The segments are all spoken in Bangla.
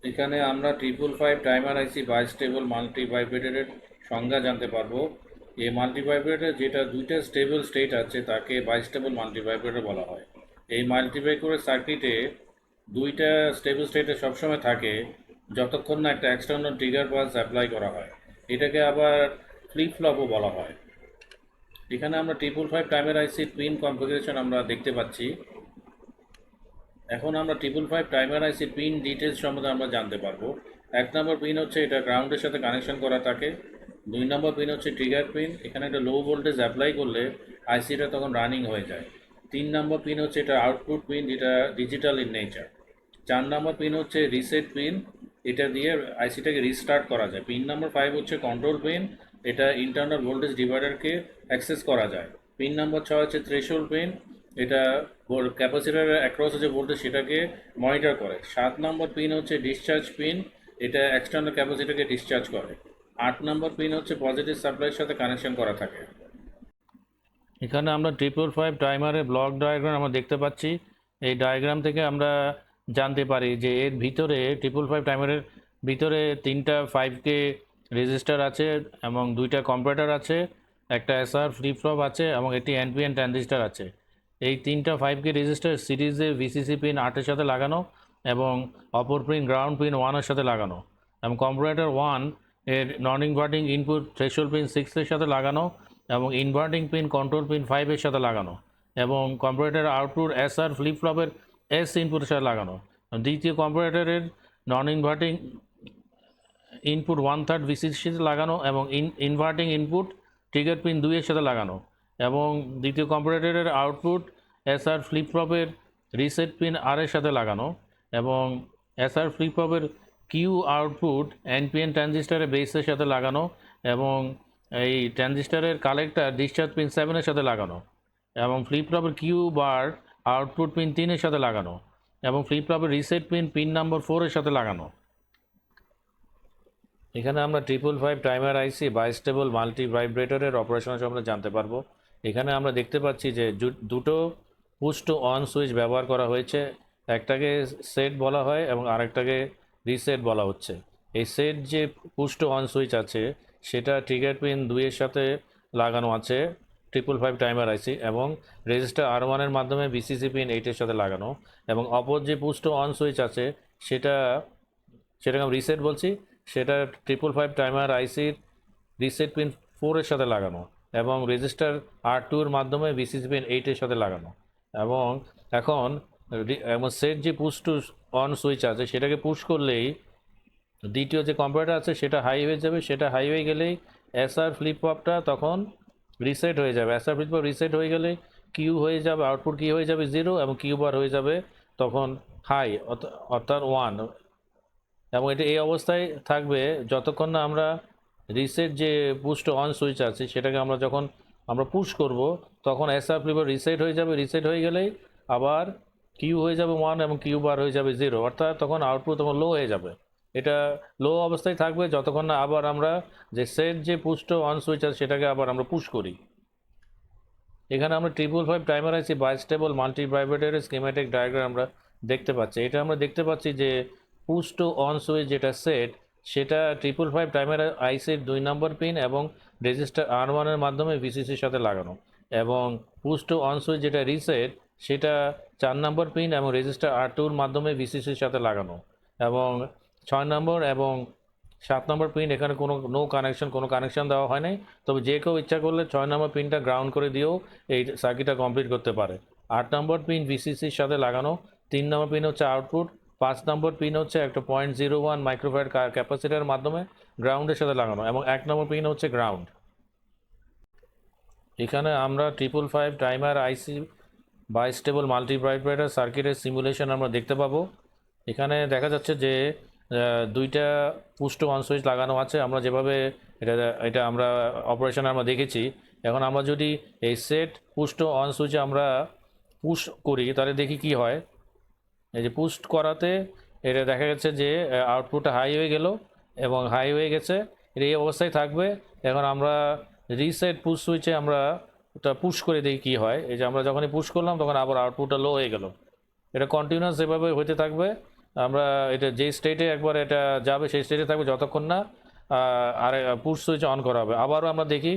এখানে আমরা 555 টাইমার আইসি বাইস্টেবল মাল্টিভাইব্রেটরের সংজ্ঞা জানতে পারবো। এই মাল্টিভাইব্রেটর যেটা দুইটা স্টেবল স্টেট আছে তাকে বাইস্টেবল মাল্টিভাইব্রেটর বলা হয়। এই মাল্টিভাইব্রেটর সার্কিটে দুইটা স্টেবল স্টেটে সবসময় থাকে যতক্ষণ না একটা এক্সটার্নাল ট্রিগার পালস অ্যাপ্লাই করা হয়। এটাকে আবার ফ্লিপ ফ্লপও বলা হয়। এখানে আমরা 555 টাইমার আইসির পিন কনফিগারেশন আমরা দেখতে পাচ্ছি। এখন আমরা 555 টাইমার আইসির পিন ডিটেলস সম্বন্ধে আমরা জানতে পারবো। 1 নম্বর পিন হচ্ছে এটা গ্রাউন্ডের সাথে কানেকশন করা থাকে। 2 নম্বর পিন হচ্ছে ট্রিগার পিন, এখানে একটা লো ভোল্টেজ অ্যাপ্লাই করলে আইসিটা তখন রানিং হয়ে যায়। 3 নম্বর পিন হচ্ছে এটা আউটপুট পিন, যেটা digital in nature. 4 number pin হচ্ছে রিসেট পিন, এটা দিয়ে আইসিটাকে রিস্টার্ট করা যায়। পিন নম্বর 5 হচ্ছে কন্ট্রোল পিন, এটা ইন্টারনাল ভোল্টেজ ডিভাইডারকে অ্যাক্সেস করা যায়। পিন নম্বর 6 হচ্ছে থ্রেশহোল্ড পিন, এটা ক্যাপাসিটারের অ্যাক্রস যে ভোল্টেজ সেটাকে মনিটর করে। 7 নম্বর পিন হচ্ছে ডিসচার্জ পিন, এটা এক্সটার্নাল ক্যাপাসিটারকে ডিসচার্জ করে। 8 নম্বর পিন হচ্ছে পজিটিভ সাপ্লাইয়ের সাথে কানেকশন করা থাকে। এখানে আমরা 555 টাইমারের ব্লক ডায়াগ্রাম আমরা দেখতে পাচ্ছি। এই ডায়াগ্রাম থেকে আমরা জানতে পারি যে এর ভিতরে 555 টাইমারের ভিতরে 3টা 5K রেজিস্টার আছে এবং 2টা কম্পারেটর আছে, একটা এসআর ফ্লিপ ফ্লপ আছে এবং একটি এনপিএন ট্রানজিস্টার আছে। এই 3টা 5K রেজিস্টার সিরিজে ভিসিসি পিন 8-এর সাথে লাগানো এবং অপর পিন গ্রাউন্ড পিন 1-এর সাথে লাগানো, এবং কম্পারেটর 1 এর non inverting input threshold pin 6-এর সাথে লাগানো এবং ইনভার্টিং পিন কন্ট্রোল পিন 5-এর সাথে লাগানো, এবং কম্পারেটর আউটপুট এসআর ফ্লিপ ফ্লপের এস ইনপুটের সাথে লাগানো। দ্বিতীয় কম্পারেটরের নন ইনভার্টিং ইনপুট 1/3 ভিসিসিতে লাগানো এবং ইনভার্টিং ইনপুট ট্রিগার পিন 2-এর সাথে লাগানো, এবং দ্বিতীয় কম্পারেটরের আউটপুট এসআর ফ্লিপ ফ্লপের রিসেট পিন আর-এর সাথে লাগানো, এবং এসআর ফ্লিপ ফ্লপের কিউ আউটপুট এনপিএন ট্রানজিস্টারের বেসের সাথে লাগানো, এবং এই ট্রানজিস্টারের কালেক্টর ডিসচার্জ পিন 7-এর সাথে লাগানো, এবং ফ্লিপ ফ্লপের কিউ বার আউটপুট পিন 3-এর সাথে লাগানো, এবং ফ্লিপ ফ্লপের রিসেট পিন নম্বর 4-এর সাথে লাগানো। এখানে আমরা 555 টাইমার আইসি বাইস্টেবল মাল্টিভাইব্রেটরের অপারেশন সম্বন্ধে জানতে পারবো। এখানে আমরা দেখতে পাচ্ছি যে দুটো পুশ টু অন সুইচ ব্যবহার করা হয়েছে, একটাকে সেট বলা হয় এবং আরেকটাকে রিসেট বলা হচ্ছে। এই সেট যে পুশ টু অন সুইচ আছে সেটা ট্রিগার পিন 2-এর সাথে লাগানো আছে 555 টাইমার আইসি, এবং রেজিস্টার R1-এর মাধ্যমে ভিসিসি পিন 8-এর সাথে লাগানো, এবং অপর যে পুশ টু অন সুইচ আছে সেটাকে আমি রিসেট বলছি, সেটা 555 টাইমার আইসির রিসেট পিন 4-এর সাথে লাগানো, এবং রেজিস্টার R2-এর মাধ্যমে ভিসিসি পিন 8-এর সাথে লাগানো। এবং এখন সেট যে পুশ টু অন সুইচ আছে সেটাকে পুশ করলেই দ্বিতীয় যে কম্পারেটর আছে সেটা হাই হয়ে যাবে, সেটা হাই হয়ে গেলেই এসআর ফ্লিপ ফ্লপটা তখন রিসেট হয়ে যাবে। এসআর ফ্লিপ ফ্লপ রিসেট হয়ে গেলে কিউ হয়ে যাবে, আউটপুট কি হয়ে যাবে 0, এবং কিউ বার হয়ে যাবে তখন হাই অর্থাৎ 1, এবং এটা এই অবস্থায় থাকবে যতক্ষণ না আমরা রিসেট যে পুশ টু অন সুইচ আছে সেটাকে যখন আমরা পুশ করব তখন এসআর ফ্লিপ রিসেট হয়ে যাবে। রিসেট হয়ে গেলেই আবার কিউ হয়ে যাবে 1 এবং কিউ বার হয়ে যাবে 0, অর্থাৎ তখন আউটপুট তখন লো হয়ে যাবে। এটা লো অবস্থায় থাকবে যতক্ষণ না আবার আমরা যে সেট যে পুশ টু অন সুইচ আছে সেটাকে আবার আমরা পুশ করি। এখানে আমরা 555 টাইমার আইসি বাইস্টেবল মাল্টিভাইব্রেটরের স্কিম্যাটিক ডায়াগ্রাম আমরা দেখতে পাচ্ছি। এটা আমরা দেখতে পাচ্ছি যে পুশ টু অন সুইচ যেটা সেট সেটা 555 টাইমার আইসির 2 নম্বর পিন এবং রেজিস্টার R1-এর মাধ্যমে ভিসিসির সাথে লাগানো, এবং পুশ টু অন সুইচ যেটা রিসেট সেটা 4 নম্বর পিন এবং রেজিস্টার R2-এর মাধ্যমে ভিসিসির সাথে লাগানো, এবং 6 নম্বর এবং 7 নম্বর পিন এখানে কোনো কানেকশন দেওয়া হয় নাই, তবে যে কেউ ইচ্ছা করলে 6 নম্বর পিনটা গ্রাউন্ড করে দিয়েও এই সার্কিটটা কমপ্লিট করতে পারে। 8 নম্বর পিন ভিসিসির সাথে লাগানো, 3 নম্বর পিন হচ্ছে আউটপুট, 5 নম্বর পিন হচ্ছে একটা 0.01 মাইক্রোফ্যারাড ক্যাপাসিটারের মাধ্যমে গ্রাউন্ডের সাথে লাগানো, এবং 1 নম্বর পিন হচ্ছে গ্রাউন্ড। এখানে আমরা 555 টাইমার আইসি বাইস্টেবল মাল্টিভাইব্রেটর সার্কিটের সিমুলেশন আমরা দেখতে পাবো। এখানে দেখা যাচ্ছে যে দুইটা পুশ টু অন সুইচ লাগানো আছে, আমরা যেভাবে এটা আমরা অপারেশন আমরা দেখেছি। এখন আমরা যদি এই সেট পুশ টু অন সুইচে আমরা পুশ করি তাহলে দেখি কি হয়। এই যে পুশ করাতে এটা দেখা গেছে যে আউটপুটটা হাই হয়ে গেল এবং হাই হয়ে গেছে, এটা এই অবস্থায় থাকবে। এখন আমরা রিসেট পুশ সুইচে আমরা ওটা পুশ করে দেখি কী হয়। এই যে আমরা যখনই পুশ করলাম তখন আবার আউটপুটটা লো হয়ে গেল। এটা কন্টিনিউয়াস এভাবে হতে থাকবে আমরা এটা যে স্টেটে একবার এটা যাবে সেই স্টেটে থাকবে যতক্ষণ না আর পুশ সুইচ অন করা হবে। আবারও আমরা দেখি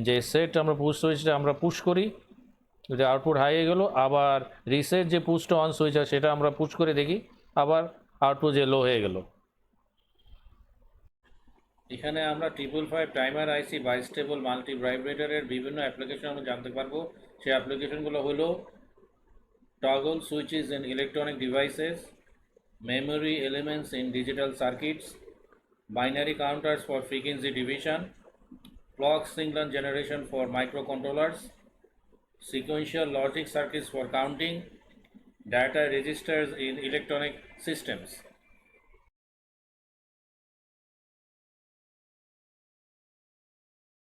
যে সেট আমরা পুশ সুইচটা আমরা পুশ করি, যদি আউটপুট হাই হয়ে গেলো, আবার রিসেট যে পুশ টু অন সুইচ আছে সেটা আমরা পুশ করে দেখি, আবার আউটপুট যে লো হয়ে গেল। এখানে আমরা 555 টাইমার আইসি বাইস্টেবল মাল্টিভাইব্রেটরের বিভিন্ন অ্যাপ্লিকেশন আমরা জানতে পারবো। সেই অ্যাপ্লিকেশনগুলো হলো toggle switches in electronic devices, memory elements in digital circuits, binary counters for frequency division, clock signal generation for microcontrollers, sequential logic circuits for counting, data registers in electronic systems.